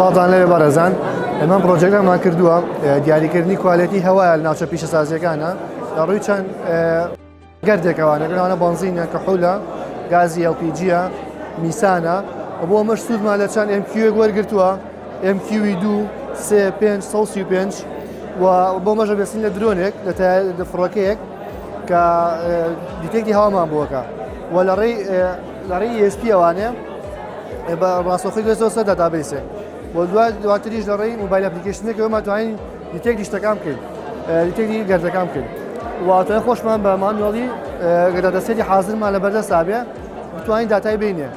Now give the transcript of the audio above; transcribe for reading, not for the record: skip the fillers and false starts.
سڵاتان لەوێ بەڕێزان ئەمان پرۆژێکتمان کردووە دیاریکردنی کوالەتی هەوایە لە ناوچە پیشەسازیەکانە لە ڕووی چەند گەردێکەوانەکەوانە بەنزینە کەحوولە گازی LPG-ە میسانە بۆ ئەمەش سوودمان لە چەند MQ وەرگرتووە MQ2 3 5 و بۆ مەژە بێسین لە درۆنێک لە فڕۆکەیەک کە دیتێکتی هەوامان بووەکە و لە ڕێی ESP ئەوانێ بە ڕاستەوخۆی دەستەوە سەر داتابیسێک بۆ دواتریش لە ڕێی موبایل ئەپلیکیشنێکەوە ماتوانین دیتێکتی شتەکان بکەین دیتێکتی گەردەکان بکەین واتوانین خۆشمان بە مانوەڵی گەردەدەستێتی حازرمان لە بەردەستا بێ بتوانین داتای بینێ